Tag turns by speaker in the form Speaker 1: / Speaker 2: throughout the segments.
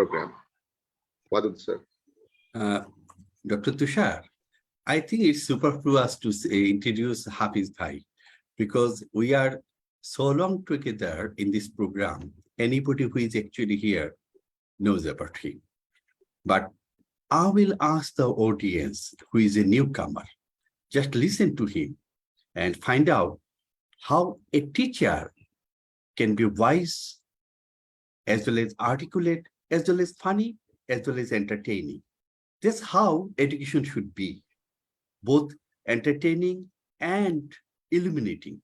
Speaker 1: program. Wadud, sir.
Speaker 2: Dr. Tushar, I think it's superfluous to introduce Hafiz Bhai because we are so long together in this program. Anybody who is actually here knows about him. But I will ask the audience who is a newcomer, just listen to him and find out how a teacher can be wise, as well as articulate, as well as funny, as well as entertaining. That's how education should be, both entertaining and illuminating.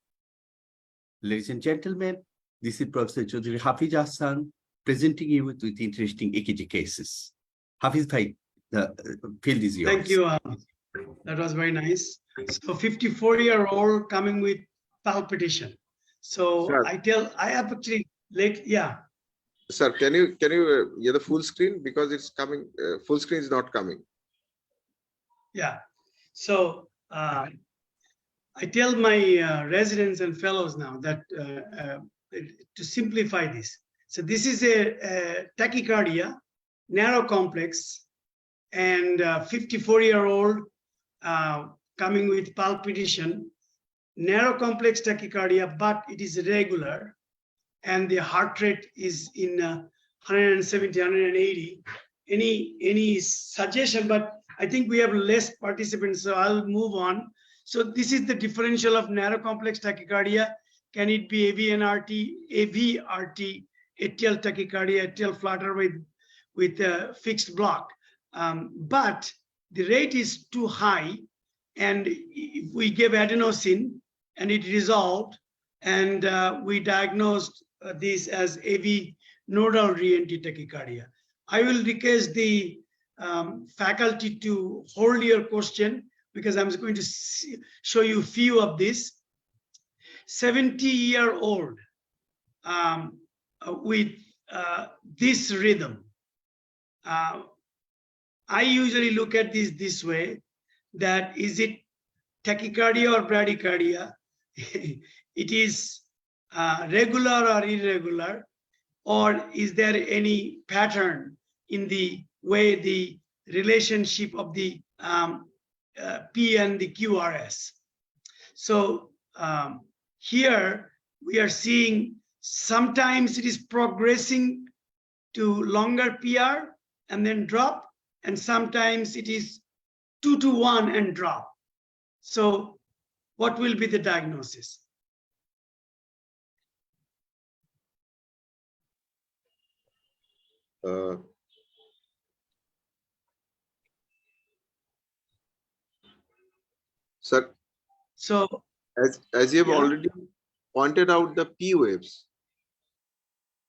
Speaker 2: Ladies and gentlemen, this is Professor Chowdhury Hafiz Ahsan presenting you with interesting ECG cases. Hafiz Bhai, the field is yours.
Speaker 3: Thank you. That was very nice. So 54-year-old coming with palpitation. So
Speaker 1: Sir.
Speaker 3: I have actually yeah.
Speaker 1: Sir, can you hear the full screen, because it's coming, full screen is not coming.
Speaker 3: Yeah. So I tell my residents and fellows now that to simplify this. So this is a tachycardia, narrow complex, and 54-year-old coming with palpitation, narrow complex tachycardia, but it is irregular, and the heart rate is in 170, 180. Any suggestion? But I think we have less participants, so I'll move on. So this is the differential of narrow complex tachycardia. Can it be AVRT, atrial tachycardia, atrial flutter with a fixed block? But the rate is too high, and if we gave adenosine and it resolved, and we diagnosed this as AV nodal re-entry tachycardia. I will request the faculty to hold your question, because I'm going to show you a few of this. 70-year-old with this rhythm. I usually look at this way, that is it tachycardia or bradycardia? It is regular or irregular, or is there any pattern in the way the relationship of the P and the QRS? So here we are seeing sometimes it is progressing to longer PR and then drop, and sometimes it is 2 to 1 and drop. So what will be the diagnosis?
Speaker 1: Sir,
Speaker 3: so
Speaker 1: as you have
Speaker 3: yeah.
Speaker 1: already pointed out the P waves,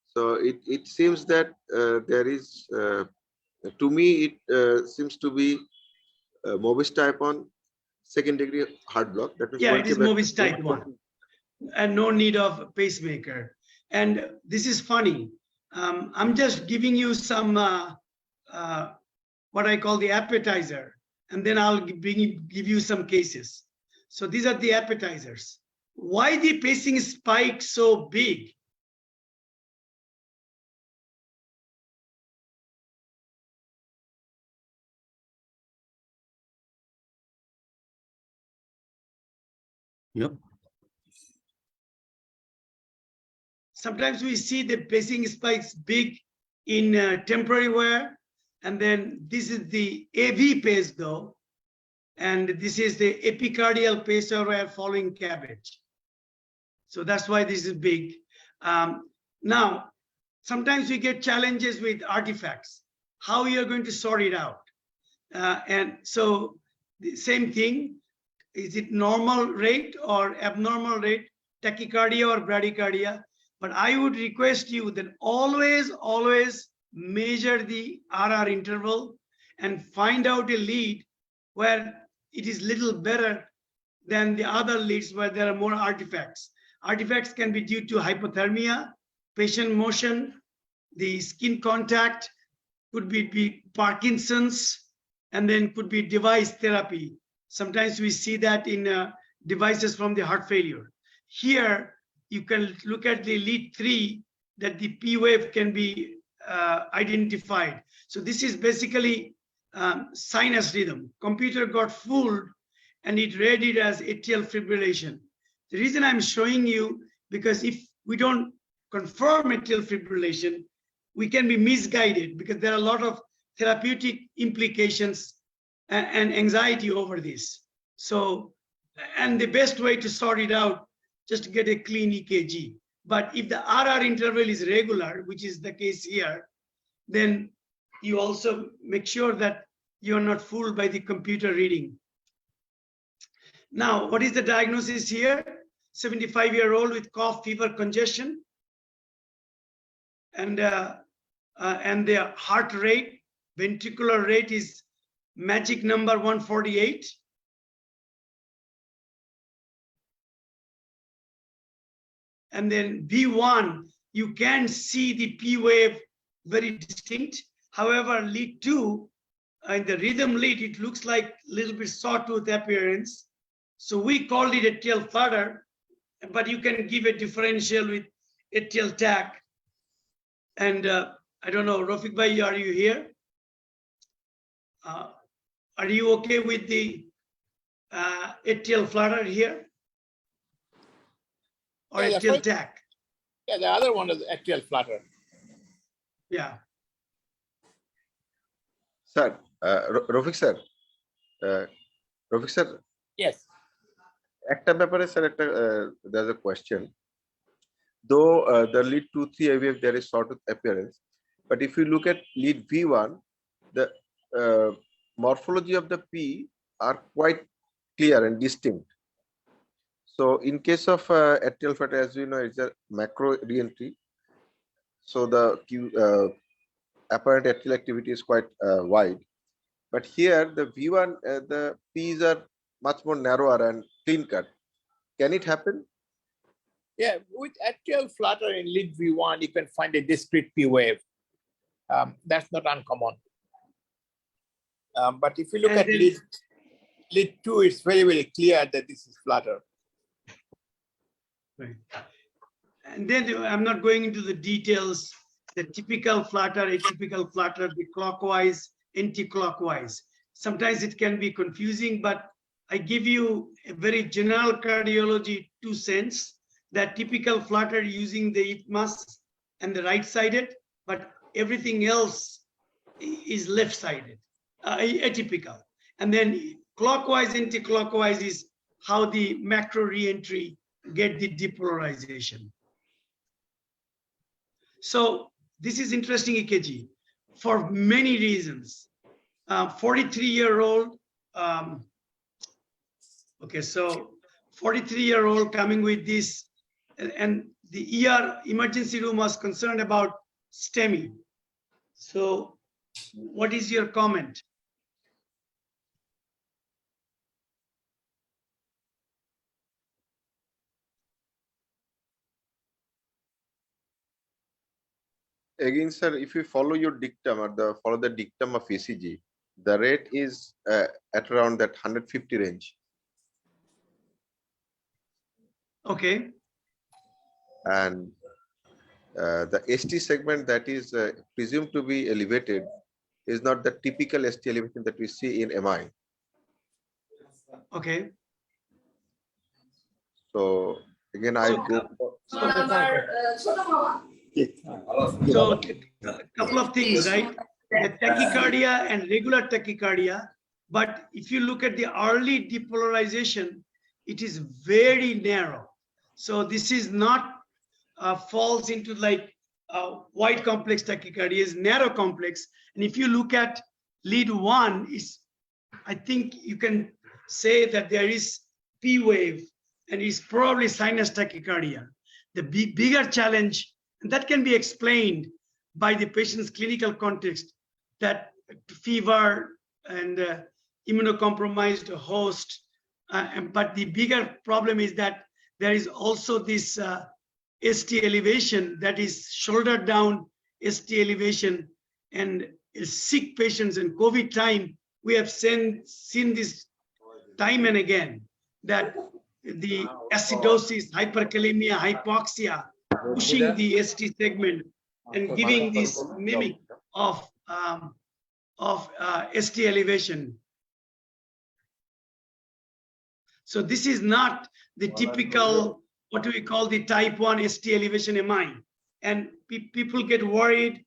Speaker 1: so it seems that there is, to me, it seems to be Mobis type 1 second degree heart block. That means
Speaker 3: it is Mobis type 1, and no need of pacemaker. And this is funny. I'm just giving you some what I call the appetizer, and then I'll give you some cases. So these are the appetizers. Why the pacing spike so big?
Speaker 2: Yep.
Speaker 3: Sometimes we see the pacing spikes big in temporary wear, and then this is the AV pace though, and this is the epicardial pacer wear following cabbage. So that's why this is big. Now, sometimes we get challenges with artifacts, how you are going to sort it out. And so the same thing, is it normal rate or abnormal rate, tachycardia or bradycardia? But I would request you that always measure the RR interval and find out a lead where it is little better than the other leads where there are more artifacts. Artifacts can be due to hypothermia, patient motion, the skin contact, could be Parkinson's, and then could be device therapy. Sometimes we see that in devices from the heart failure. Here, you can look at the lead 3, that the P wave can be identified. So this is basically sinus rhythm. Computer got fooled and it read it as atrial fibrillation. The reason I'm showing you, because if we don't confirm atrial fibrillation, we can be misguided, because there are a lot of therapeutic implications and anxiety over this. So, and the best way to sort it out, just get a clean EKG. But if the RR interval is regular, which is the case here, then you also make sure that you're not fooled by the computer reading. Now, what is the diagnosis here? 75-year-old with cough, fever, congestion, and the heart rate, ventricular rate is magic number 148. And then V1, you can see the P wave very distinct. However, lead 2, in the rhythm lead, it looks like a little bit sawtooth appearance. So we called it atrial flutter, but you can give a differential with atrial tach. And I don't know, Rafiq Bhai, are you here? Are you okay with the atrial flutter here? Or
Speaker 4: Yeah,
Speaker 3: atrial tach?
Speaker 4: Yeah, the other one is atrial flutter.
Speaker 3: Yeah.
Speaker 1: Sir, Rafiq sir, Rafiq sir,
Speaker 4: Yes.
Speaker 1: একটা ব্যাপারে sir একটা there's a question. Though the lead 2-3 AVF there is sort of appearance, but if you look at lead V1, the morphology of the P are quite clear and distinct. So in case of atrial flutter, as we know, it's a macro reentry. So the apparent atrial activity is quite wide. But here the V1, the P's are much more narrower and clean cut. Can it happen?
Speaker 4: Yeah, with atrial flutter in lead V1, you can find a discrete P wave. That's not uncommon. But if you look
Speaker 3: And
Speaker 4: at
Speaker 3: then-
Speaker 4: lead 2, it's very, very clear that this is flutter.
Speaker 3: Right. And then I'm not going into the details, the typical flutter, atypical flutter, the clockwise, anti-clockwise. Sometimes it can be confusing, but I give you a very general cardiology 2 cents, that typical flutter using the ITMAS and the right-sided, but everything else is left-sided, atypical. And then clockwise, anti-clockwise is how the macro reentry get the depolarization. So this is interesting EKG for many reasons. 43-year-old, okay, so 43-year-old coming with this, and the ER emergency room was concerned about STEMI. So what is your comment?
Speaker 1: Again, sir, if you follow your dictum or follow the dictum of ECG, the rate is at around that 150 range.
Speaker 3: Okay,
Speaker 1: And the ST segment that is presumed to be elevated is not the typical ST elevation that we see in MI.
Speaker 3: okay.
Speaker 1: So again, I go for
Speaker 3: So a couple of things, right? The tachycardia and regular tachycardia, but if you look at the early depolarization, it is very narrow. So this is not falls into like wide complex tachycardia, is narrow complex. And if you look at lead 1, is I think you can say that there is P wave and it's probably sinus tachycardia. The bigger challenge, and that can be explained by the patient's clinical context, that fever and immunocompromised host. But the bigger problem is that there is also this ST elevation, that is shoulder down ST elevation, and sick patients in COVID time, we have seen this time and again, that the acidosis, hyperkalemia, hypoxia, pushing the ST segment and giving this mimic of ST elevation. So this is not the typical, what we call the type 1 ST elevation MI. And people get worried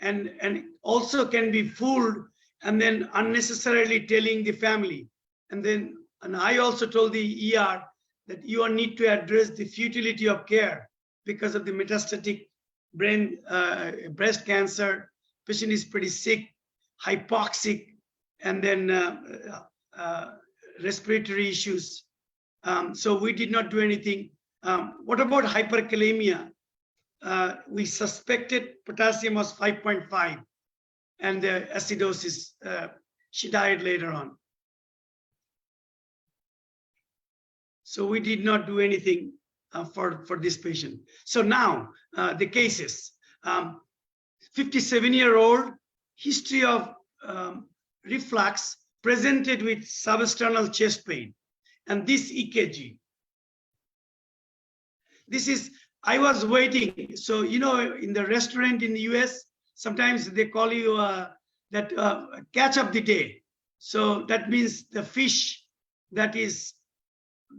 Speaker 3: and also can be fooled and then unnecessarily telling the family. And I also told the ER that you need to address the futility of care because of the metastatic breast cancer. Patient is pretty sick, hypoxic, and then respiratory issues. So we did not do anything. What about hyperkalemia? We suspected potassium was 5.5 and the acidosis. She died later on. So we did not do anything for this patient. So now the cases. 57-year-old, history of reflux, presented with substernal chest pain. And this EKG. This is, I was waiting. So, you know, in the restaurant in the US, sometimes they call you that catch of the day. So that means the fish that is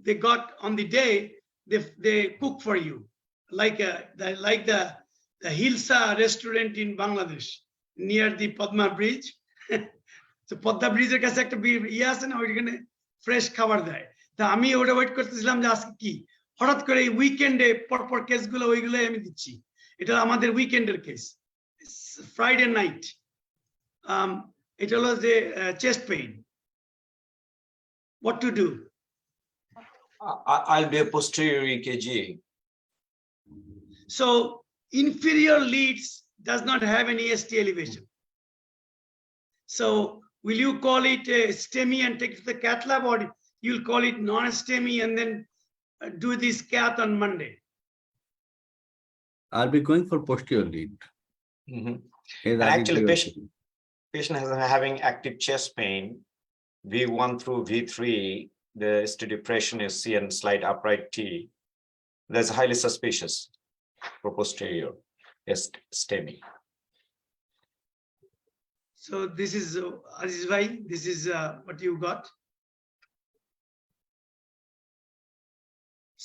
Speaker 3: they got on the day, they cook for you, like the Hilsa restaurant in Bangladesh near the Padma Bridge. So Padma Bridge এর কাছে একটা ইয়ে আছে না, ওইখানে fresh খাবার দেয়। তা আমি ওটা ওয়েট করতেছিলাম যে আজকে কি হঠাৎ করে উইকেন্ডে পরপর কেসগুলো ওইগুলোই আমি দিচ্ছি। এটা আমাদের উইকেন্ডের কেস, ফ্রাইডে নাইট। এটা হলো যে chest pain. What to do?
Speaker 5: I'll do a posterior EKG.
Speaker 3: So inferior leads does not have any ST elevation. So will you call it a STEMI and take it to the cath lab, or you'll call it non-STEMI and then do this cath on Monday?
Speaker 2: I'll be going for posterior lead.
Speaker 5: And actually, patient has having active chest pain, V1 through V3, the ST depression is C and slight upright T. That's highly suspicious for posterior STEMI.
Speaker 3: So this is why this is what you got.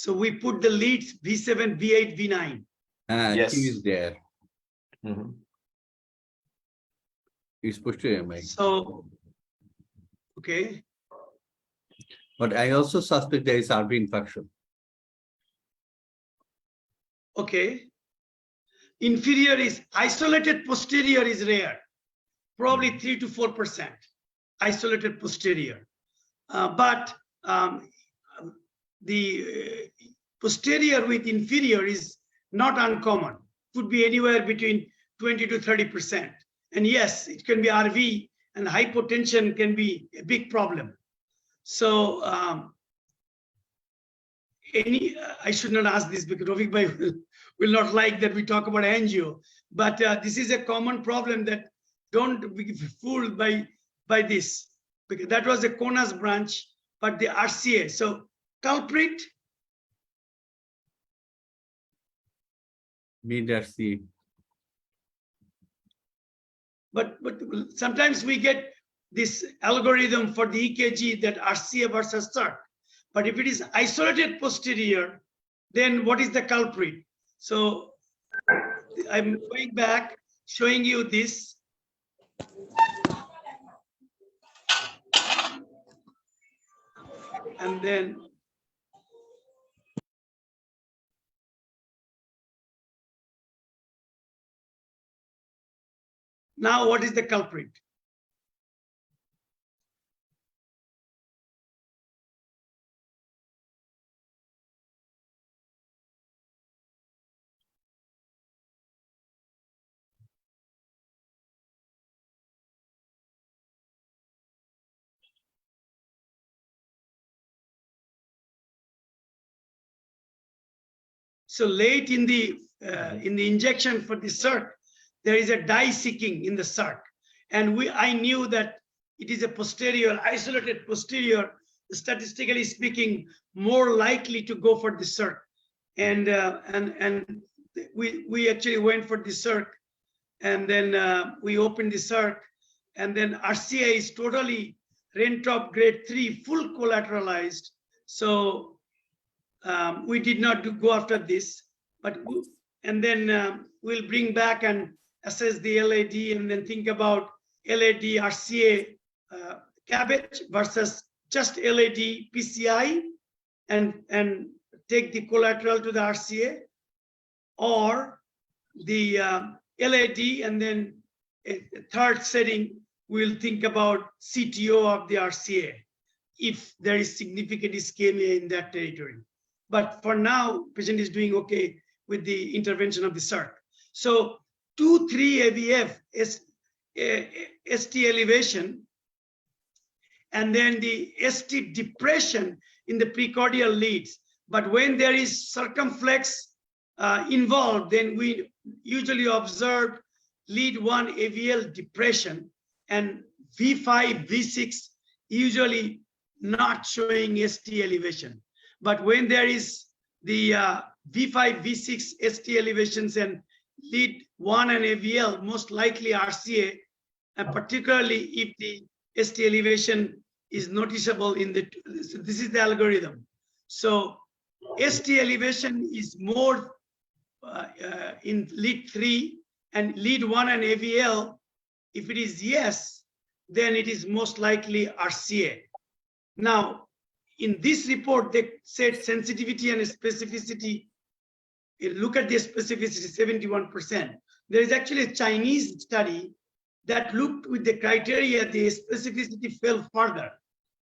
Speaker 3: So we put the leads V7, V8, V9.
Speaker 5: Yes.
Speaker 2: He is there. He's posterior, Mike.
Speaker 3: So, okay.
Speaker 2: But I also suspect there is RV infection.
Speaker 3: Okay. Inferior is isolated posterior is rare, probably 3 to 4% isolated posterior. But the posterior with inferior is not uncommon. Could be anywhere between 20 to 30%. And yes, it can be RV, and hypotension can be a big problem. So I should not ask this because Rafiq Bhai will not like that we talk about angio, but this is a common problem that don't be fooled by this, because that was a CONAS branch, but the RCA. So culprit,
Speaker 2: Mid RCA.
Speaker 3: but sometimes we get this algorithm for the EKG that RCA versus CERT. But if it is isolated posterior, then what is the culprit? So I'm going back, showing you this. And then now what is the culprit? So late in the injection for the CERT, there is a dye seeking in the CERT, and I knew that it is a posterior, isolated posterior, statistically speaking, more likely to go for the CERT, and we actually went for the CERT and then we opened the circ, and then RCA is totally Renthrop grade 3, full collateralized. So we did not go after this, and then we'll bring back and assess the LAD, and then think about LAD RCA cabbage versus just LAD PCI, and take the collateral to the RCA, or the LAD, and then a third setting, we'll think about CTO of the RCA if there is significant ischemia in that territory. But for now, patient is doing okay with the intervention of the circ. So 2-3 AVF ST elevation, and then the ST depression in the precordial leads. But when there is circumflex involved, then we usually observe lead 1 AVL depression, and V5, V6 usually not showing ST elevation. But when there is the V5, V6 ST elevations and lead 1 and AVL, most likely RCA, and particularly if the ST elevation is noticeable in the, this is the algorithm. So ST elevation is more in lead 3, and lead 1 and AVL, if it is yes, then it is most likely RCA. Now, in this report, they said sensitivity and specificity. Look at the specificity, 71%. There is actually a Chinese study that looked with the criteria, the specificity fell further.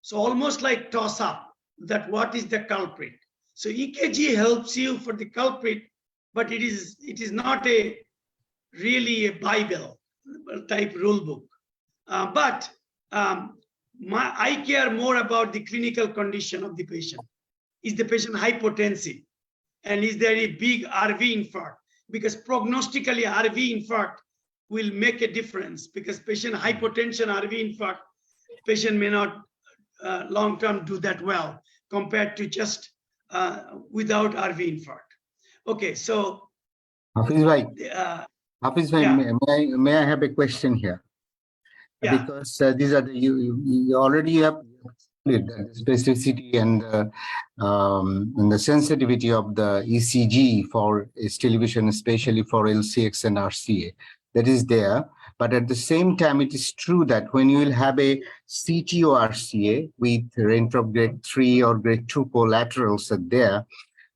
Speaker 3: So almost like toss up that what is the culprit. So EKG helps you for the culprit, but it is not a really a Bible type rule book. I care more about the clinical condition of the patient. Is the patient hypotensive? And is there a big RV infarct? Because prognostically, RV infarct will make a difference, because patient hypotension, RV infarct, patient may not long-term do that well compared to just without RV infarct. Okay, so
Speaker 6: Hafiz bhai,
Speaker 3: yeah.
Speaker 6: may I have a question here?
Speaker 3: Yeah.
Speaker 6: Because these are the you already have the specificity and the sensitivity of the ECG for television, especially for LCX and RCA, that is there. But at the same time, it is true that when you will have a CTO RCA with Renthrop grade 3 or grade 2 collaterals are there,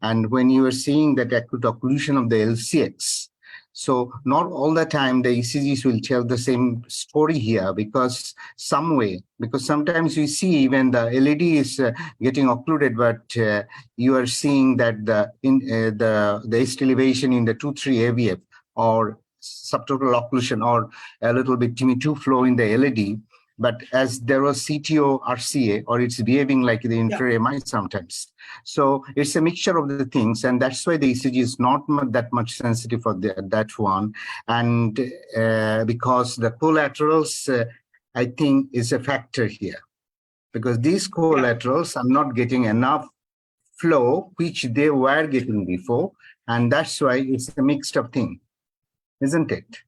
Speaker 6: and when you are seeing that acute occlusion of the LCX, so not all the time the ECGs will tell the same story here, because sometimes you see even the LAD is getting occluded, but you are seeing that the ST elevation in the 2-3 AVF or subtotal occlusion or a little bit TIMI2 flow in the LAD, but as there was CTO RCA, or it's behaving like the inferior MI sometimes. So it's a mixture of the things, and that's why the ECG is not that much sensitive for that one. And because the collaterals, I think, is a factor here, because these collaterals are not getting enough flow, which they were getting before, and that's why it's a mixed up thing, isn't it?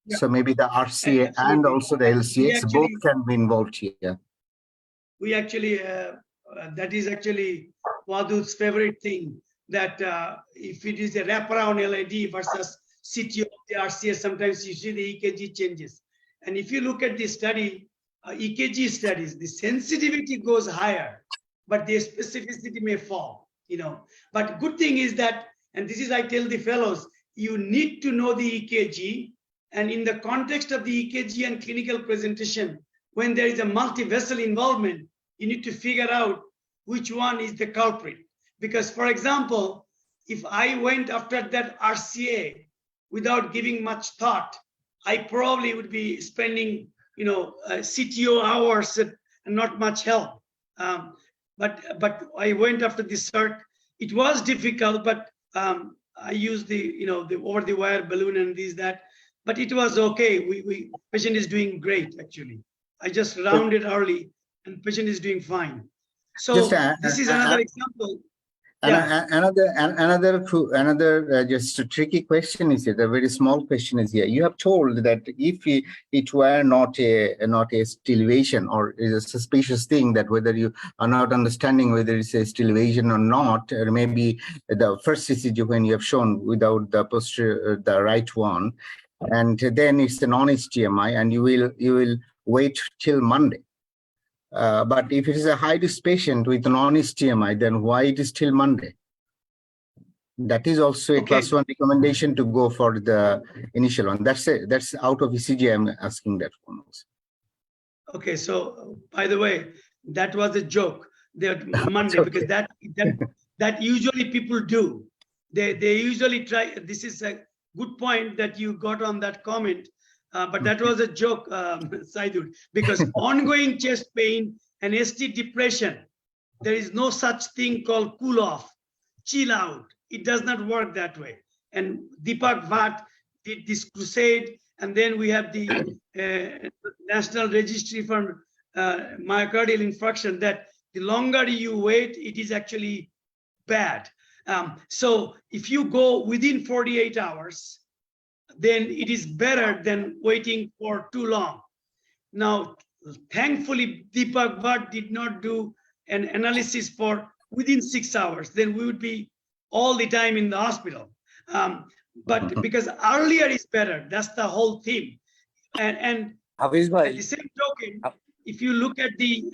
Speaker 6: Yeah. So maybe the RCA and also the LCX both can be involved here.
Speaker 3: We actually, that is actually Wadud's favorite thing, that if it is a wraparound LAD versus CTO of the RCA, sometimes you see the EKG changes. And if you look at the study, EKG studies, the sensitivity goes higher, but the specificity may fall, you know. But good thing is that, and this is I tell the fellows, you need to know the EKG, and in the context of the EKG and clinical presentation, when there is a multi-vessel involvement, you need to figure out which one is the culprit. Because, for example, if I went after that RCA without giving much thought, I probably would be spending, you know, CTO hours and not much help. But I went after the circ. It was difficult, but I used the, you know, the over-the-wire balloon and that. But it was okay. Patient is doing great, actually. I just rounded early, and patient is doing fine. So this is another example.
Speaker 6: Another just a tricky question is here. A very small question is here. You have told that if it were not a stimulation or is a suspicious thing, that whether you are not understanding whether it's a stimulation or not, or maybe the first ECG when you have shown without the posterior, the right one, and then it's a non-HTMI, and you will wait till Monday. But if it is a high-risk patient with non-HTMI, then why it is till Monday? That is also a class 1 recommendation to go for the initial one. That's it. That's out of ECG. I'm asking that one also.
Speaker 3: Okay, so by the way, that was a joke. That Monday,
Speaker 6: Okay.
Speaker 3: because that usually people do. They usually try. This is a good point that you got on that comment, but that was a joke, Saidul, because ongoing chest pain and ST depression, there is no such thing called cool off, chill out. It does not work that way. And Deepak Bhatt did this crusade, and then we have the National Registry for Myocardial Infarction, that the longer you wait, it is actually bad. So if you go within 48 hours, then it is better than waiting for too long. Now, thankfully, Deepak Bhatt did not do an analysis for within 6 hours. Then we would be all the time in the hospital. But because earlier is better, that's the whole theme. And at the same token, if you look at the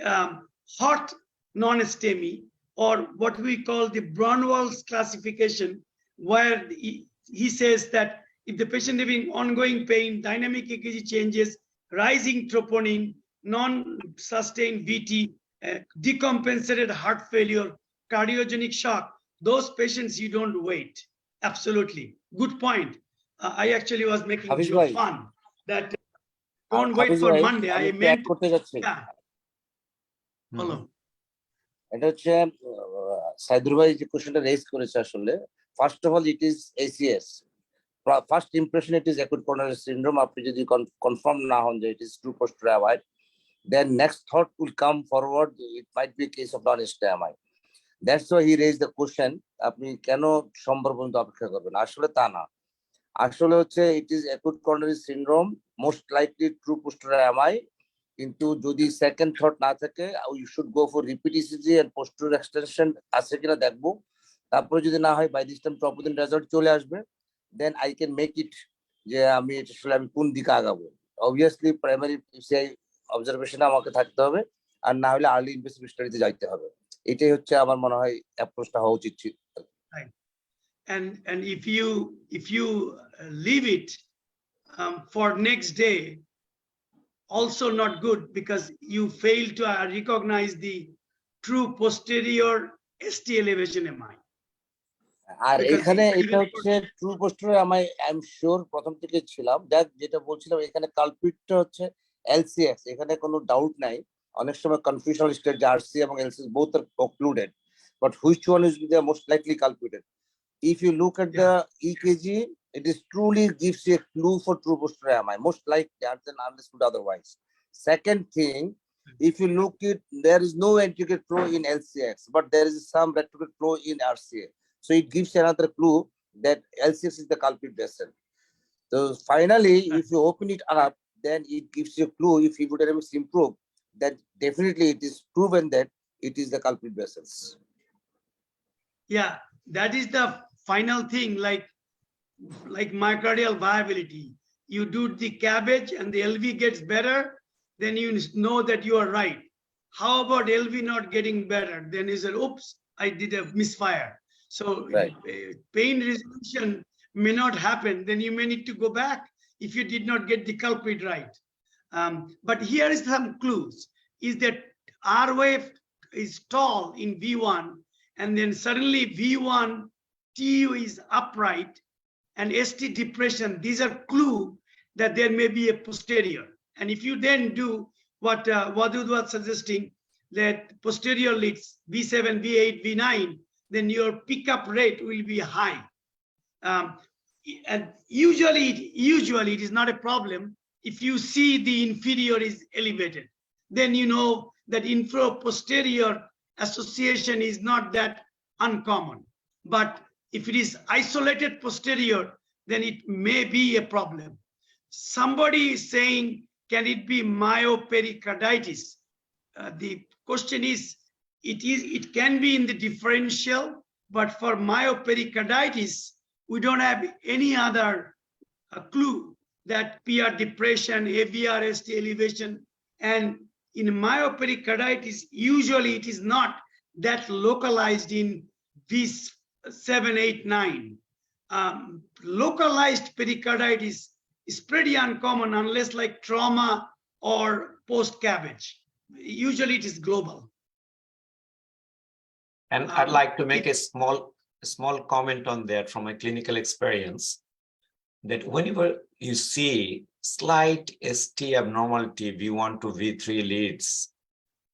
Speaker 3: hot non-STEMI, or what we call the Braunwald's classification, where he says that if the patient having ongoing pain, dynamic EKG changes, rising troponin, non-sustained VT, decompensated heart failure, cardiogenic shock, those patients you don't wait. Absolutely. Good point. I actually was making fun that don't wait for Monday. I meant, yeah. Hello.
Speaker 7: এটা হচ্ছে সাইদুর ভাই যে কোশ্চেনটা raise করেছে আসলে first of all it is ACS first impression it is acute coronary syndrome আপনি যদি confirm না হন যে it is true posterior AMI then next thought will come forward it might be case of নন-HTMI that's why he raise the question আপনি কেন সোমবার পর্যন্ত অপেক্ষা করবেন আসলে তা না আসলে হচ্ছে it is acute coronary syndrome most likely true posterior AMI কিন্তু যদি সেকেন্ড থট না থাকে you should go for repeat ECG and posterior extension আছে কিনা দেখবো তারপরে যদি না হয় by this time troponin result চলে আসবে then I can make it যে আমি আসলে আমি কোন দিকে আগাবো অবভিয়াসলি প্রাইমারি পিসিআই অবজারভেশনে আমাকে থাকতে হবে আর না হলে আর্লি ইনভেসিভ স্টাডিতে যাইতে হবে এটাই হচ্ছে আমার মনে হয় অ্যাপ্রোচটা হওয়া উচিত ছিল
Speaker 3: and if you leave it for next day, also not good, because you fail to recognize the true posterior ST elevation MI.
Speaker 7: আর এখানে এটা হচ্ছে ট্রু পোস্টেরিয়র আমি আই এম শিওর প্রথম থেকে ছিলাম যেটা বলছিলাম এখানে কালপ্রিটটা হচ্ছে LCX এখানে কোনো ডাউট নাই অনেক সময় কনফিউশনাল স্টেট যে RC এবং LCX both are occluded but which one is the most likely culprit if you look at the EKG it is truly gives you a clue for true posterior MI most likely than understood otherwise second thing if you look at there is no ventricular flow in LCX but there is some ventricular flow in RCA so it gives another clue that LCX is the culprit vessel so finally if you open it up then it gives you a clue if hemodynamics improve that definitely it is proven that it is the culprit vessels
Speaker 3: yeah that is the final thing like myocardial viability you do the cabbage and the LV gets better then you know that you are right how about LV not getting better then you say oops I did a misfire so
Speaker 7: right.
Speaker 3: Pain resolution may not happen then you may need to go back if you did not get the culprit right but here is some clues is that R wave is tall in V1 and then suddenly V1 TU is upright and ST depression these are clue that there may be a posterior and if you then do what Wadud was suggesting that posterior leads V7 V8 V9 then your pickup rate will be high and usually it is not a problem if you see the inferior is elevated then you know that infra posterior association is not that uncommon. But if it is isolated posterior, then it may be a problem. Somebody is saying, can it be myopericarditis? The question is, it can be in the differential, but for myopericarditis, we don't have any other clue that PR depression, AVR, ST elevation, and in myopericarditis, usually it is not that localized in these 7, 8, 9. Localized pericarditis is pretty uncommon unless like trauma or post-CABG. Usually it is global.
Speaker 5: And I'd like to make a small comment on that from my clinical experience, that whenever you see slight ST abnormality, V1 to V3 leads,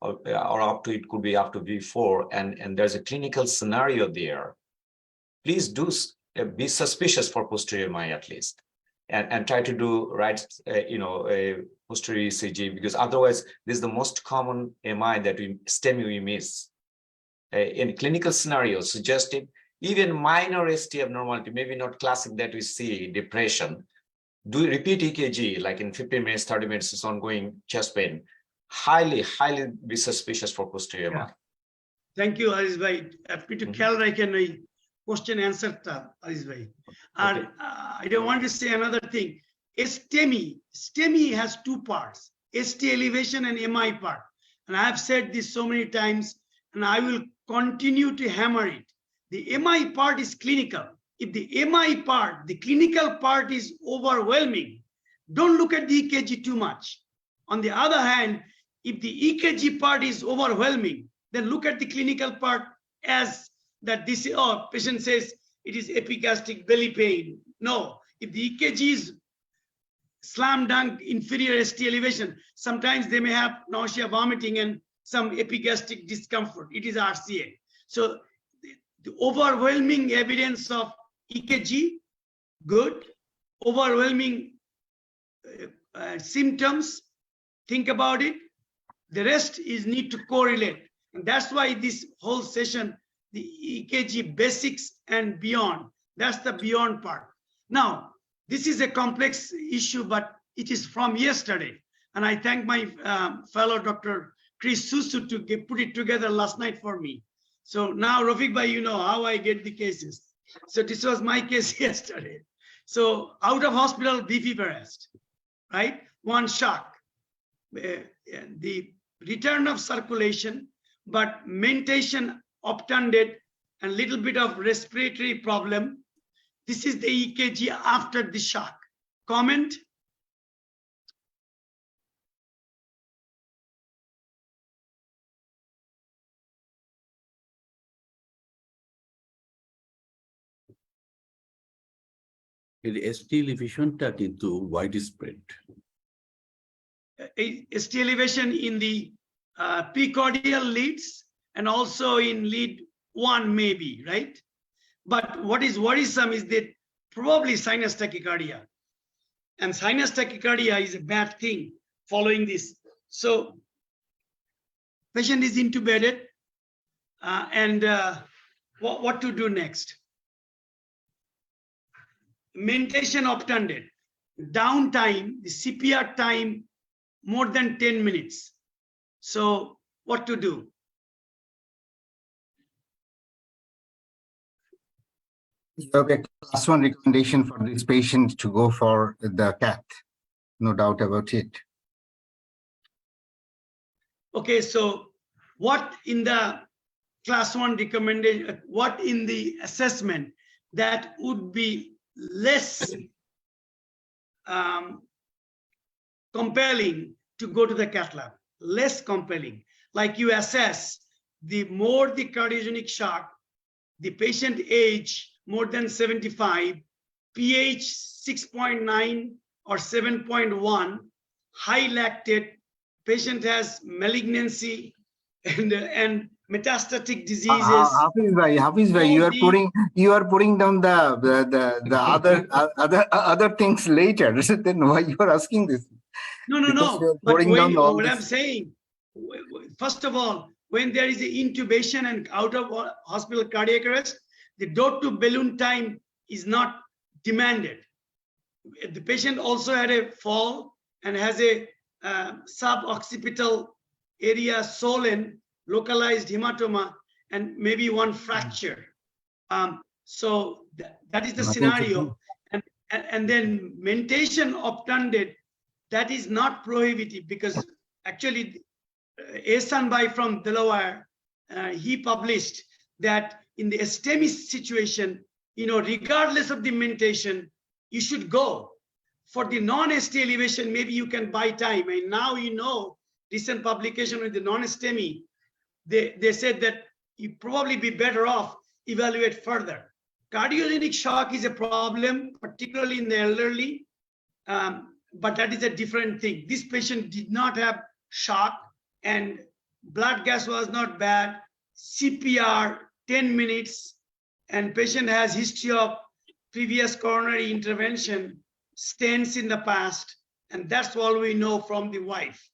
Speaker 5: or up to, it could be up to V4, and there's a clinical scenario there, please do be suspicious for posterior MI at least, and try to do right, a posterior ECG, because otherwise this is the most common MI that we miss. In clinical scenarios, suggesting even minor ST abnormality, maybe not classic that we see, depression, do repeat EKG, like in 15 minutes, 30 minutes, is ongoing chest pain. Highly be suspicious for posterior MI.
Speaker 3: Thank you, Aziz Bhai. Happy to clarify a question answer, Aziz Bhai. And I don't want to say another thing. STEMI has two parts, ST elevation and MI part. And I have said this so many times, and I will continue to hammer it. The MI part is clinical. If the MI part, the clinical part is overwhelming, don't look at the EKG too much. On the other hand, if the EKG part is overwhelming, then look at the clinical part as that this, patient says it is epigastric belly pain. No, if the EKG is slam dunk inferior ST elevation, sometimes they may have nausea, vomiting, and some epigastric discomfort. It is RCA. So the overwhelming evidence of EKG, good. Overwhelming symptoms, think about it. The rest is need to correlate. And that's why this whole session, the EKG basics and beyond, that's the beyond part. Now, this is a complex issue, but it is from yesterday. And I thank my fellow Dr. Chris Susu to put it together last night for me. So now, Rafiq Bhai, you know how I get the cases. So this was my case yesterday. So out of hospital, B fever arrest, right? One shock, the return of circulation, but mentation obtunded and little bit of respiratory problem. This is the EKG after the shock. Comment?
Speaker 2: ST elevationটা কিন্তু widespread.
Speaker 3: ST elevation in the precordial leads and also in lead 1 maybe, right? But what is worrisome is that probably sinus tachycardia. And sinus tachycardia is a bad thing following this. So patient is intubated and what to do next? Mentation obtunded, downtime, the CPR time more than 10 minutes. So what to do?
Speaker 6: You have a class 1 recommendation for this patient to go for the cath, no doubt about it.
Speaker 3: Okay, so what in the class 1 recommendation, what in the assessment that would be less compelling to go to the cath lab, less compelling, like you assess the more the cardiogenic shock, the patient age more than 75, pH 6.9 or 7.1, high lactate, patient has malignancy and metastatic diseases.
Speaker 6: Hafiz bhai, you are putting down the other things later. Then why you are asking this?
Speaker 3: No. But what I'm saying, first of all, when there is an intubation and out of hospital cardiac arrest, the door to balloon time is not demanded. The patient also had a fall and has a suboccipital area swollen, localized hematoma, and maybe one fracture. So that is the scenario. And then mentation obtunded, that is not prohibited, because actually Ahsan Bhai from Delaware, he published that in the STEMI situation, regardless of the mentation, you should go. For the non-ST elevation, maybe you can buy time. And now recent publication with the non-STEMI, they said that you probably be better off evaluate further. Cardiogenic shock is a problem, particularly in the elderly, but that is a different thing. This patient did not have shock and blood gas was not bad, CPR 10 minutes, and patient has history of previous coronary intervention, stents in the past, and that's all we know from the wife.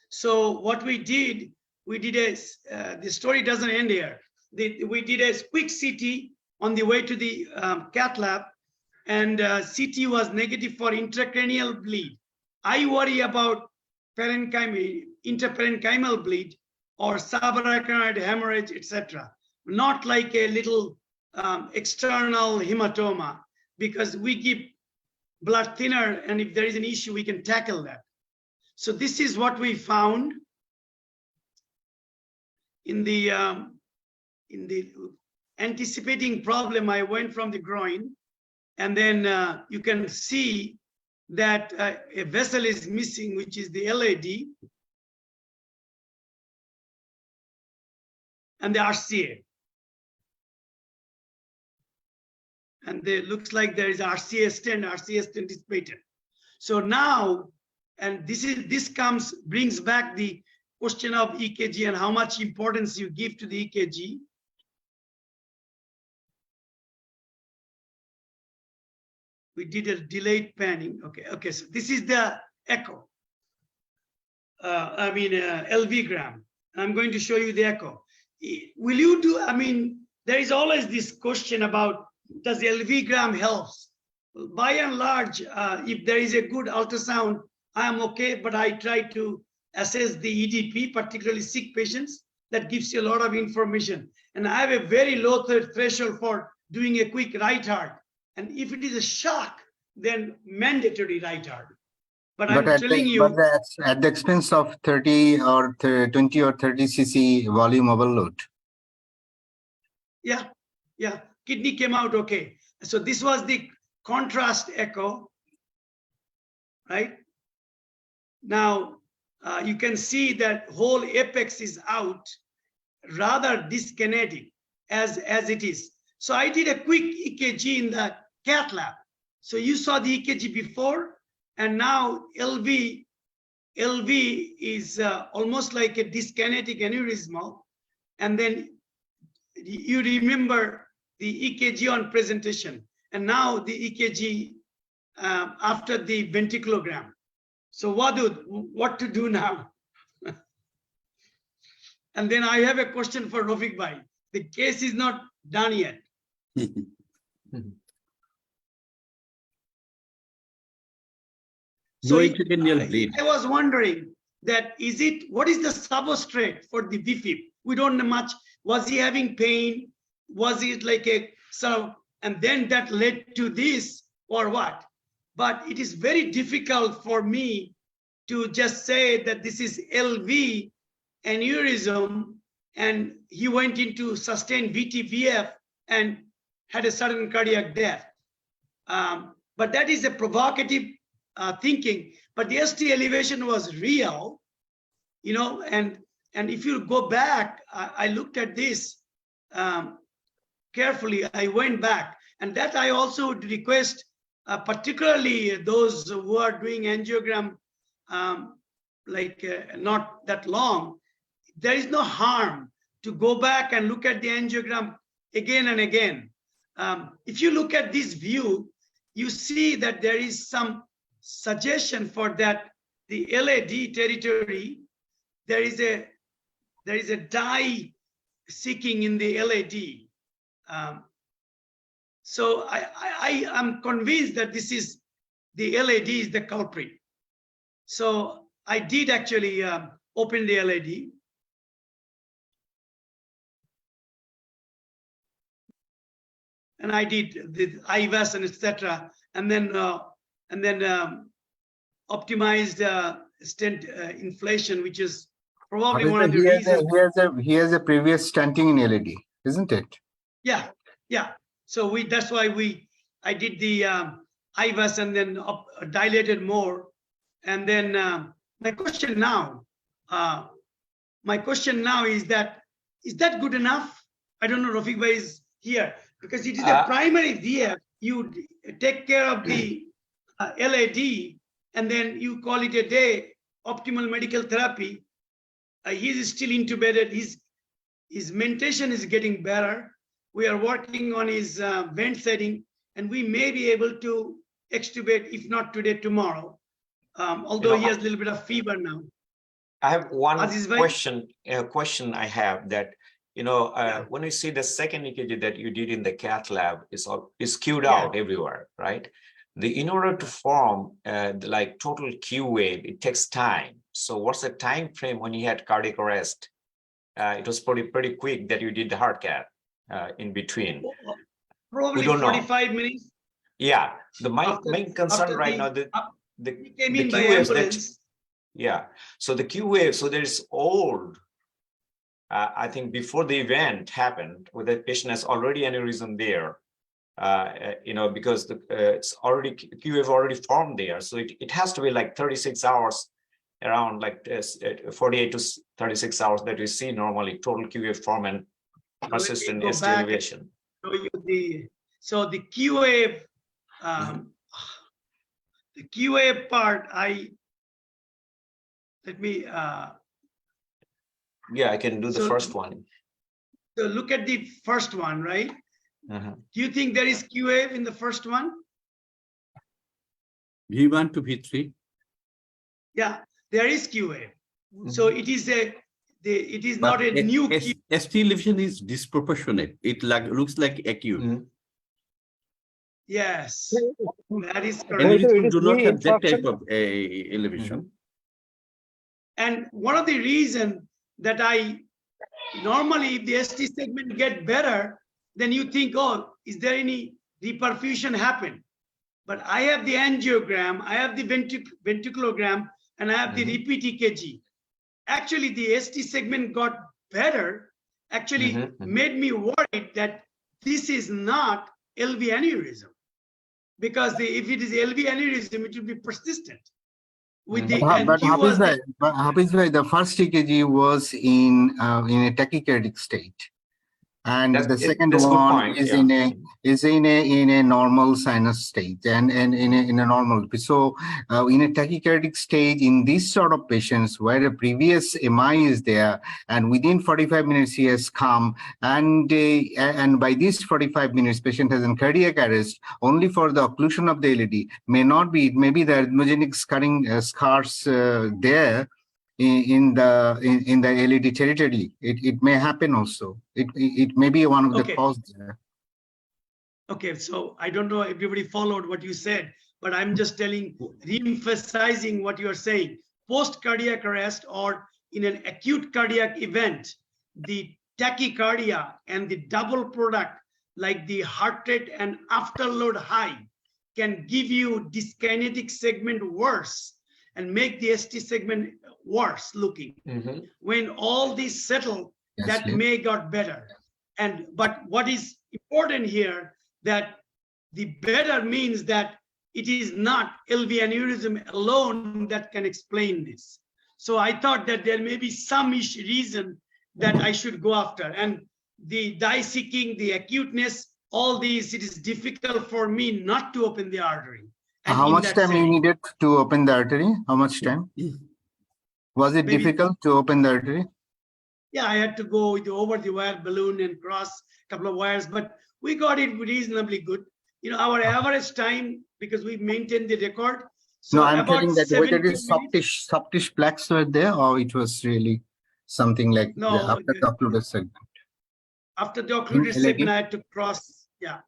Speaker 3: So what we did the story doesn't end here. We did a quick CT on the way to the cath lab, and CT was negative for intracranial bleed. I worry about interparenchymal bleed or subarachnoid hemorrhage, etc. Not like a little external hematoma, because we give blood thinner, and if there is an issue, we can tackle that. So this is what we found in the anticipating problem. I went from the groin, and then you can see that a vessel is missing, which is the LAD and the RCA. And it looks like there is RCA stent. RCA stent is patent. So now, and this brings back the question of EKG and how much importance you give to the EKG. We did a delayed panning. Okay. So this is the echo. LV gram. I'm going to show you the echo. Will you do? There is always this question about, does LV gram helps? By and large, if there is a good ultrasound, I am okay, but I try to assess the EDP, particularly sick patients. That gives you a lot of information. And I have a very low threshold for doing a quick right heart. And if it is a shock, then mandatory right heart. But I'm telling you,
Speaker 6: but that's at the expense of 30 or 20 or 30 cc volume overload.
Speaker 3: Yeah. Kidney came out okay. So this was the contrast echo, right? Now you can see that whole apex is out, rather dyskinetic as it is. So I did a quick EKG in the cath lab. So you saw the EKG before, and now LV is almost like a dyskinetic aneurysmal. And then you remember the EKG on presentation, and now the EKG after the ventriculogram. So what to do now? And then I have a question for Rafiq Bhai. The case is not done yet. So I was wondering that what is the substrate for the VFib? We don't know much. Was he having pain? Was it like and then that led to this or what? But it is very difficult for me to just say that this is LV aneurysm and he went into sustained VT-VF and had a sudden cardiac death. But that is a provocative thinking. But the ST elevation was real, and if you go back, I looked at this carefully. I went back, and that I also would request, particularly those who are doing angiogram not that long, there is no harm to go back and look at the angiogram again and again. If you look at this view, you see that there is some suggestion for that the LAD territory, there is a there is a dye seeking in the LAD. So I am convinced that this is the LAD is the culprit. So I did actually open the LAD. And I did the IVAS and etc. And then optimized stent inflation, which is probably one of the reasons.
Speaker 6: He has a previous stenting in LED, isn't it?
Speaker 3: Yeah, yeah. So that's why I did the IVAS and then dilated more. And then my question now is that good enough? I don't know, Rafiq Bhai is here because it is a primary VF. You take care of the LAD and then you call it a day, optimal medical therapy. He's still intubated. His mentation is getting better. We are working on his vent setting, and we may be able to extubate, if not today, tomorrow. Although he has a little bit of fever now.
Speaker 5: I have one
Speaker 3: Aziz Bhai?
Speaker 5: question I have that, when you see the second EKG that you did in the cath lab is queued out everywhere, right? In order to form like total Q wave, it takes time. So what's the time frame when you had cardiac arrest? It was pretty quick that you did the hard cath in between.
Speaker 3: Probably
Speaker 5: we don't
Speaker 3: 45 minutes.
Speaker 5: Yeah, the main concern right now, the Q waves that, so the Q wave, so there's old, I think before the event happened, where the patient has already aneurysm there, because it's already Q wave already formed there, so it has to be like 36 hours, around like 48 to 36 hours that we see normally total Q wave form and persistent ST elevation.
Speaker 3: So the Q wave, the Q wave part, let me.
Speaker 5: Yeah, I can do the first one.
Speaker 3: So look at the first one, right? Do you think there is Q wave in the first one?
Speaker 2: V1 to V3.
Speaker 3: Yeah, there is Q wave. So it is not a new Q.
Speaker 2: ST elevation is disproportionate. It looks like acute.
Speaker 3: Yes, that is correct.
Speaker 2: Aneurysm do not have that type of elevation.
Speaker 3: And one of the reasons that normally if the ST segment get better, then you think, oh, is there any reperfusion happen? But I have the angiogram, I have the ventriculogram, and I have the repeat EKG. Actually, the ST segment got better, actually made me worried that this is not LV aneurysm. Because if it is LV aneurysm, it will be persistent. With the
Speaker 6: but Hafiz Bhai, the first EKG was in a tachycardic state. And the second one is in a normal sinus state and in a normal. So in a tachycardic stage, in these sort of patients where a previous MI is there, and within 45 minutes he has come, and by these 45 minutes patient has an cardiac arrest only for the occlusion of the LED. It may be the arrhythmogenic scars there. In the LED territory, it may happen also. It may be one of the causes there.
Speaker 3: Okay, so I don't know everybody followed what you said, but I'm just re-emphasizing what you are saying. Post cardiac arrest or in an acute cardiac event, the tachycardia and the double product like the heart rate and afterload high can give you dyskinetic segment worse and make the ST segment worse looking. When all these settle, that may got better. But what is important here, that the better means that it is not LV aneurysm alone that can explain this. So I thought that there may be some reason that I should go after. And the dye seeking, the acuteness, all these, it is difficult for me not to open the artery. And
Speaker 6: how much time you needed to open the artery? How much time? Was it difficult to open the artery?
Speaker 3: Yeah, I had to go over the wire balloon and cross a couple of wires, but we got it reasonably good. Our average time, because we maintained the record. So
Speaker 6: no, I'm telling that whether it is softish plaques were there or it was really. something like
Speaker 3: No,
Speaker 6: after the occluded segment.
Speaker 3: After the occluded
Speaker 6: In
Speaker 3: segment,
Speaker 6: LAD?
Speaker 3: I had to cross. Yeah.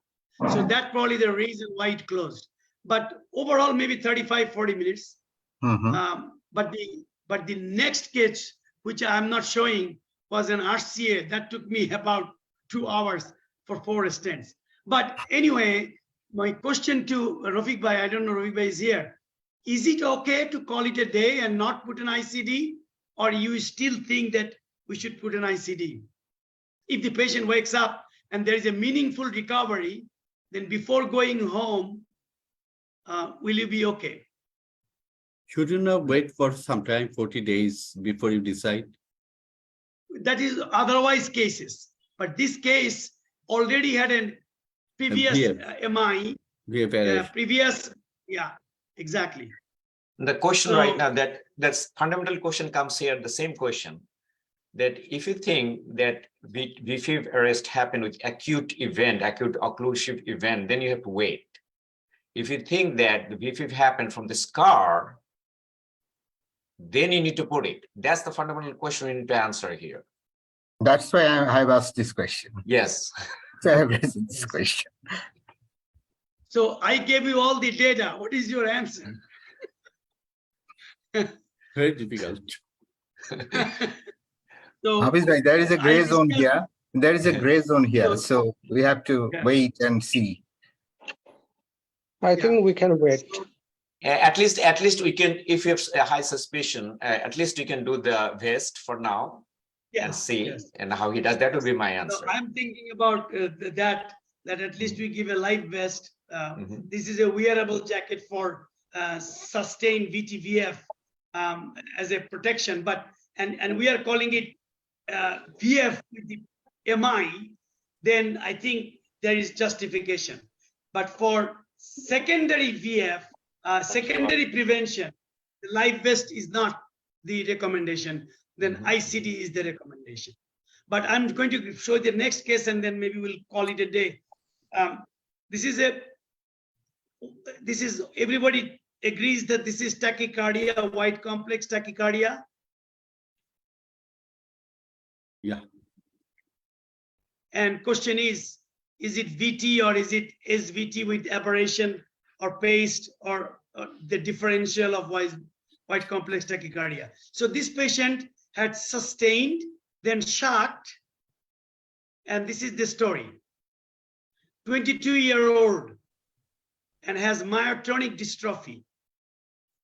Speaker 3: So that's probably the reason why it closed. But overall, maybe 35, 40 minutes. But the next case, which I'm not showing, was an RCA that took me about 2 hours for 4 stents. But anyway, my question to Rafiq Bhai, I don't know Rafiq Bhai is here. Is it okay to call it a day and not put an ICD? Or you still think that we should put an ICD? If the patient wakes up and there is a meaningful recovery, then before going home, will you be okay?
Speaker 2: Should you not wait for some time, 40 days before you decide?
Speaker 3: That is otherwise cases. But this case already had a previous MI, previous, yeah, exactly.
Speaker 5: The question
Speaker 3: So,
Speaker 5: right now, that's fundamental question comes here, the same question, that if you think that VFib arrest happened with acute event, acute occlusive event, then you have to wait. If you think that the VFib happened from the scar, then you need to put it. That's the fundamental question we need to answer here.
Speaker 6: That's why I have asked this question.
Speaker 5: Yes.
Speaker 6: So I have raised this question.
Speaker 3: So I gave you all the data. What is your answer?
Speaker 2: Very difficult.
Speaker 3: So
Speaker 6: Hafiz bhai, there is a gray zone
Speaker 3: discussed-
Speaker 6: here. There is a gray zone here. So we have to
Speaker 3: Yeah.
Speaker 6: wait and see.
Speaker 8: I think we can wait.
Speaker 5: At least we can, if you have a high suspicion, at least you can do the vest for now and see and how he does. That would be my answer.
Speaker 3: So I'm thinking about that at least we give a live vest. This is a wearable jacket for sustained VTVF as a protection, but and we are calling it VF with the MI, then I think there is justification. But for secondary VF, secondary prevention, the live vest is not the recommendation, then ICD is the recommendation. But I'm going to show the next case and then maybe we'll call it a day. This is everybody agrees that this is tachycardia, white complex tachycardia.
Speaker 2: Yeah.
Speaker 3: And question is it VT or is it SVT with aberration or paste or the differential of white complex tachycardia? So this patient had sustained, then shocked, and this is the story. 22-year-old and has myotonic dystrophy,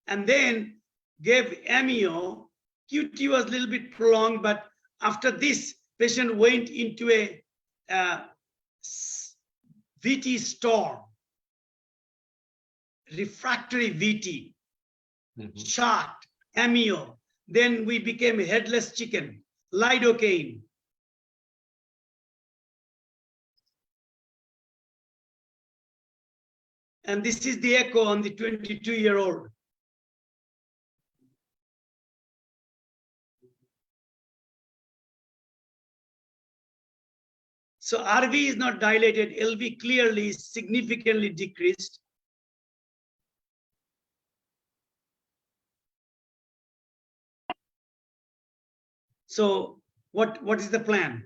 Speaker 3: and then gave amio. QT was a little bit prolonged, but after this, patient went into a VT storm, refractory VT, shocked, amio. Then we became a headless chicken, lidocaine. And this is the echo on the 22-year-old. So RV is not dilated, LV clearly is significantly decreased. So what is the plan?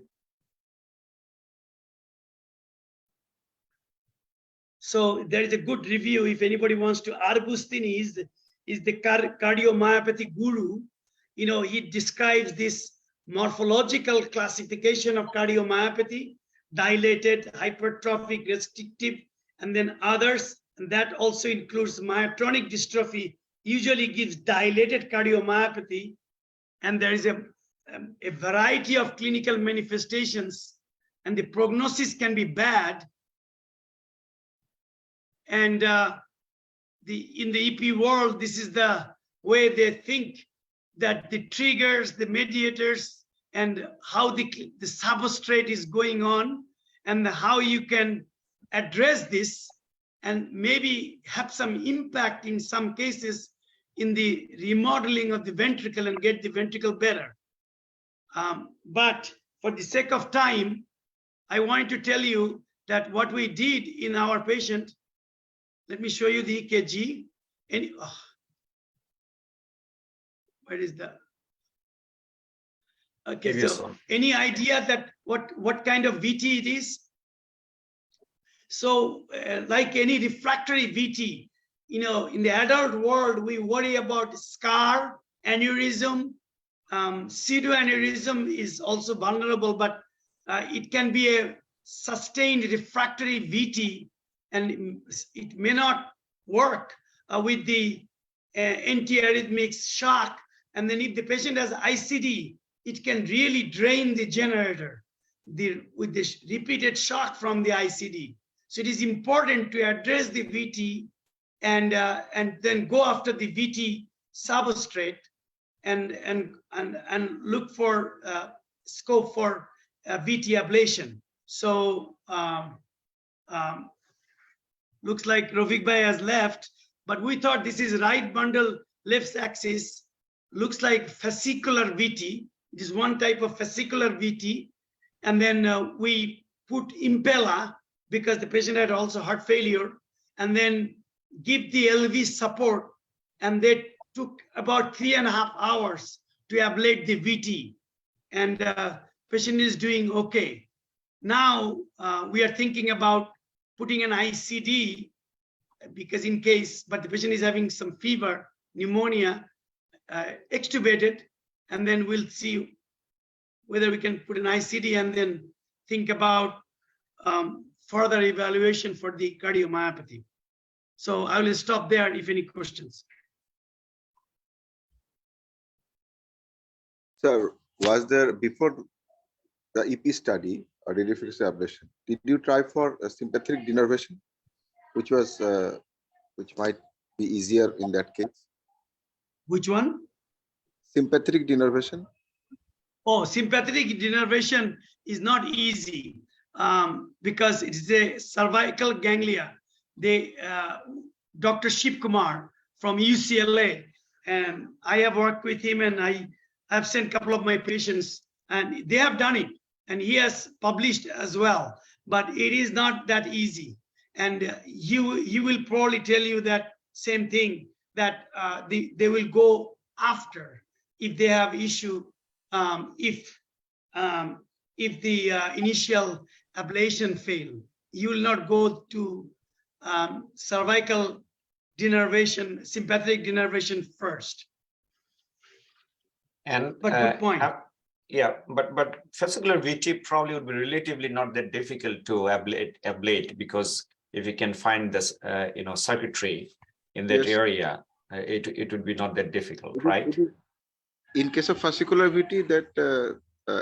Speaker 3: So there is a good review if anybody wants to. Arbustini is the cardiomyopathy guru. You know, he describes this morphological classification of cardiomyopathy: dilated, hypertrophic, restrictive, and then others. And that also includes myotonic dystrophy, usually gives dilated cardiomyopathy. And there is a variety of clinical manifestations, and the prognosis can be bad. And in the EP world, this is the way they think that the triggers, the mediators, and how the substrate is going on, and how you can address this and maybe have some impact in some cases in the remodeling of the ventricle and get the ventricle better. But for the sake of time, I want to tell you that what we did in our patient. Let me show you the EKG. And where is that? Okay,
Speaker 5: Previous
Speaker 3: so
Speaker 5: one.
Speaker 3: any idea that what kind of VT it is? So like any refractory VT, you know, in the adult world, we worry about scar, aneurysm. Pseudoaneurysm is also vulnerable, but it can be a sustained refractory VT, and it may not work with the antiarrhythmic shock. And then if the patient has ICD, it can really drain the generator with the repeated shock from the ICD. So it is important to address the VT and then go after the VT substrate and look for scope for VT ablation. So looks like Rafiq Bhai has left, but we thought this is right bundle left axis. Looks like fascicular VT. It is one type of fascicular VT. And then we put impella because the patient had also heart failure, and then give the LV support. And they took about 3.5 hours to ablate the VT. And patient is doing okay. Now we are thinking about putting an ICD because in case, but the patient is having some fever, pneumonia, extubated, and then we'll see whether we can put an ICD and then think about further evaluation for the cardiomyopathy. So I will stop there if any questions.
Speaker 1: Sir, was there before the EP study or radiofrequency ablation, did you try for a sympathetic denervation, which was which might be easier in that case?
Speaker 3: Which one?
Speaker 1: Sympathetic denervation.
Speaker 3: Oh, sympathetic denervation is not easy because it is a cervical ganglia. They, Dr. Shiv Kumar from UCLA, and I have worked with him, and I have sent a couple of my patients, and they have done it, and he has published as well. But it is not that easy, and he will probably tell you that same thing, that they will go after if they have issue. If the initial ablation fail, you will not go to cervical denervation, sympathetic denervation first.
Speaker 5: And
Speaker 3: But good point.
Speaker 5: Yeah, but fascicular VT probably would be relatively not that difficult to ablate because if you can find this circuitry in that
Speaker 1: Yes.
Speaker 5: area, it would be not that difficult, right?
Speaker 1: In case of fascicular VT, that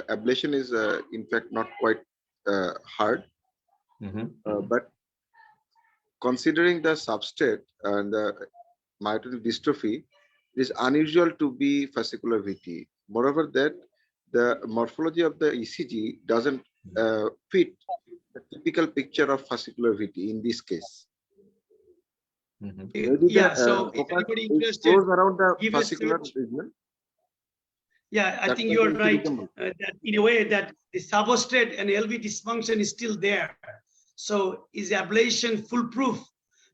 Speaker 1: ablation is in fact not quite hard. But considering the substrate and the myotic dystrophy, it is unusual to be fascicular VT. Moreover, that the morphology of the ECG doesn't fit the typical picture of fascicular VT in this case. Maybe
Speaker 3: Yeah,
Speaker 1: the,
Speaker 3: so if
Speaker 1: focus
Speaker 3: anybody
Speaker 1: is
Speaker 3: interested,
Speaker 1: close around the
Speaker 3: give a
Speaker 1: fascicular
Speaker 3: search.
Speaker 1: region.
Speaker 3: Yeah, I
Speaker 1: That's
Speaker 3: think
Speaker 1: why
Speaker 3: you're
Speaker 1: the
Speaker 3: right.
Speaker 1: ECG
Speaker 3: That in a way that the substrate and LV dysfunction is still there. So is ablation foolproof?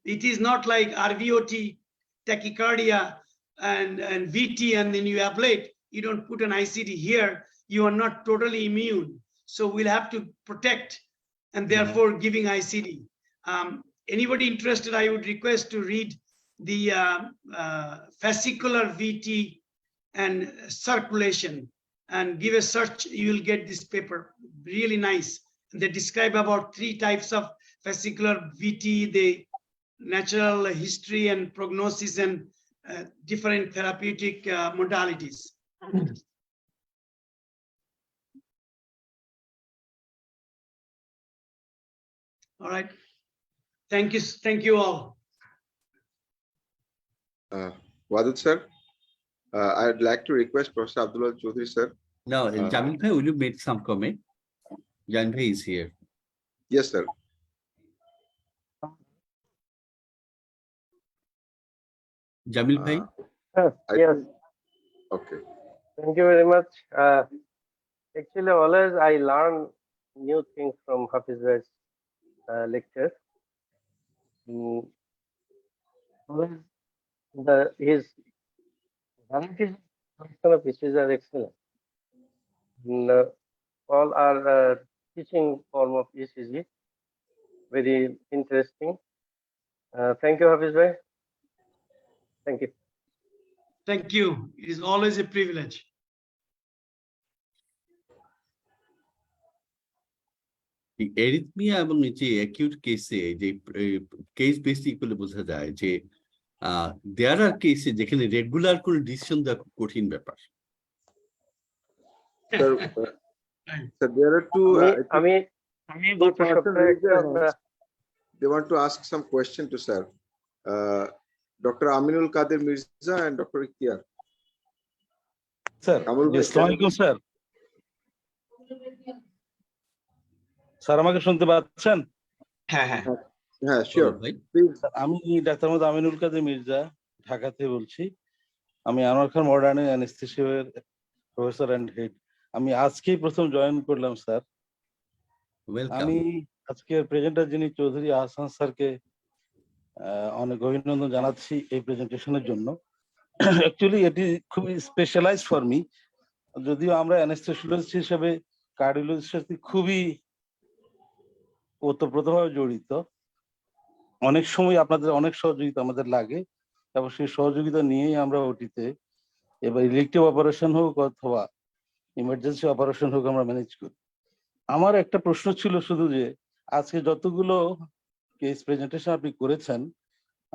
Speaker 3: It is not like RVOT, tachycardia, and VT, and then you ablate. You don't put an ICD here. You are not totally immune. So we'll have to protect, and therefore giving ICD. Anybody interested, I would request to read the fascicular VT and circulation, and give a search. You will get this paper, really nice. They describe about 3 types of fascicular VT, the natural history and prognosis, and different therapeutic modalities. All right. Thank you all.
Speaker 1: Wadud sir, I'd like to request Professor Abdullah Choudhury sir.
Speaker 2: Now, Jamil Bhai, will you make some comment? Jamil Bhai is here.
Speaker 1: Yes, sir.
Speaker 2: Jamil Bhai?
Speaker 8: Yes,
Speaker 1: Okay.
Speaker 8: thank you very much. Actually, always I learn new things from Hafiz Bhai's lecture. Always his varieties of issues are excellent. all are teaching form of ECG. Very interesting. Thank you, Hafiz bhai. Thank you.
Speaker 3: Thank you. It is always a privilege.
Speaker 2: Arrhythmia এবং যে acute কেসে যে case basic বলে বোঝা যায় যে দেয়ার আর কেসে যেখানে রেগুলার কোনো ডিসিশন দেওয়া খুব কঠিন ব্যাপার।
Speaker 1: Sir, sir, there are two. They want to ask some question to sir. Dr. Aminul Kadir Mirza and Dr. Ikhtiar.
Speaker 9: Sir, Assalamualaikum sir. Sir আমাকে শুনতে পাচ্ছেন?
Speaker 5: হ্যাঁ হ্যাঁ
Speaker 1: হ্যাঁ sure.
Speaker 9: আমি ডাক্তার মোহাম্মদ আমিনুল কাদের মির্জা, ঢাকা থেকে বলছি। আমি আনোয়ার খান মডার্ন অ্যানেস্থেসিয়ার প্রফেসর অ্যান্ড হেড। আমি আজকেই প্রথম জয়েন করলাম স্যার। আমি আজকের প্রেজেন্টার যিনি চৌধুরী আহসান স্যারকে অনেক অভিনন্দন জানাচ্ছি এই প্রেজেন্টেশনের জন্য। অ্যাকচুয়ালি এটি খুবই স্পেশালাইজ ফর মি, যদিও আমরা অ্যানেস্থেসিওলজিস্ট হিসেবে কার্ডিওলজিস্টের সাথে খুবই ওতপ্রোতভাবে জড়িত। অনেক সময় আপনাদের অনেক সহযোগিতা আমাদের লাগে এবং সেই সহযোগিতা নিয়েই আমরা ওটিতে এবার ইলেকটিভ অপারেশন হোক অথবা ইমার্জেন্সি অপারেশন হোক আমরা ম্যানেজ করি। আমার একটা প্রশ্ন ছিল শুধু যে আজকে যতগুলো কেস প্রেজেন্টেশন আপনি করেছেন,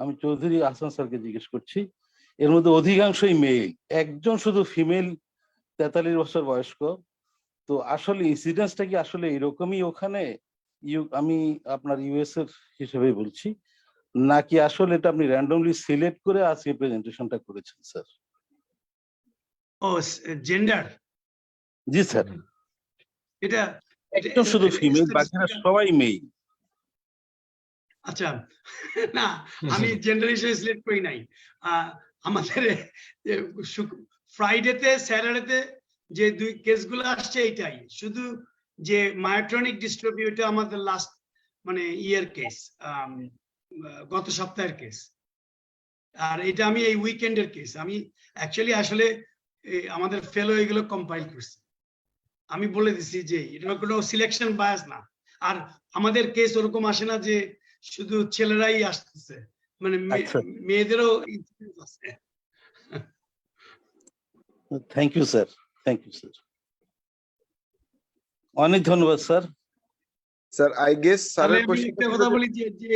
Speaker 9: আমি চৌধুরী আহসান স্যারকে জিজ্ঞেস করছি, এর মধ্যে অধিকাংশই মেল, একজন শুধু ফিমেল 43 বছর বয়স্ক। তো আসলে ইনসিডেন্সটা কি আসলে এরকমই ওখানে? আমি আপনার ইউএস এর হিসেবে বলছি, নাকি আসলে এটা আপনি র্যান্ডমলি সিলেক্ট করে আজকে প্রেজেন্টেশনটা করেছেন স্যার?
Speaker 3: ও জেন্ডার?
Speaker 9: জি স্যার,
Speaker 3: এটা
Speaker 9: একদম শুধু ফিমেল, বাকিরা সবাই মেল।
Speaker 3: আচ্ছা, না আমি জেন্ডার হিসেবে সিলেক্ট করি নাই। আমাদের ফ্রাইডেতে স্যাটারডেতে যে দুই কেসগুলো আসছে এইটাই, শুধু যে মায়োট্রনিক ডিস্ট্রফি ওটা আমাদের লাস্ট মানে ইয়ার কেস, গত সপ্তাহের কেস। আর এটা আমি এই উইকেন্ডের কেস। আমি অ্যাকচুয়ালি আসলে আমাদের ফেলো এগুলো কম্পাইল করছি। আমি বলে দিছি যে এটা কোনো সিলেকশন বায়াস না। আর আমাদের কেস ওরকম আসে না যে শুধু ছেলেরাই আসতেছে, মানে মেয়েদেরও আছে।
Speaker 9: Thank you sir, thank you sir, অনেক ধন্যবাদ স্যার।
Speaker 1: Sir, I guess
Speaker 3: আমি একটা কথা বলি যে যে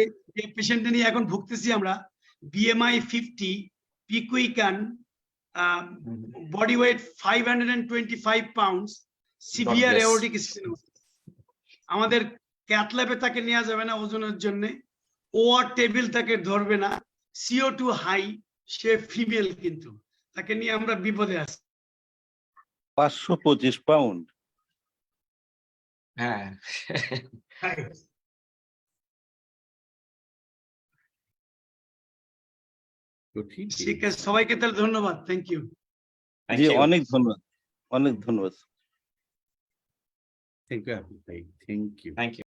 Speaker 3: পেশেন্ট নিয়ে এখন ভুগতেছি আমরা, BMI 50, Pickwickian, body weight 525 pounds, severe aortic stenosis. আমাদের ক্যাথ ল্যাবে তাকে নেওয়া যাবে না ওজনের জন্য, ওআর টেবিল তাকে ধরবে না, CO2 হাই, সে ফিমেল, কিন্তু তাকে নিয়ে আমরা বিপদে আছি।
Speaker 9: 525 পাউন্ড?
Speaker 5: হ্যাঁ।
Speaker 3: সবাইকে তাহলে ধন্যবাদ। Thank you.
Speaker 9: জি অনেক ধন্যবাদ, অনেক ধন্যবাদ।
Speaker 2: Thank you.
Speaker 5: Thank you.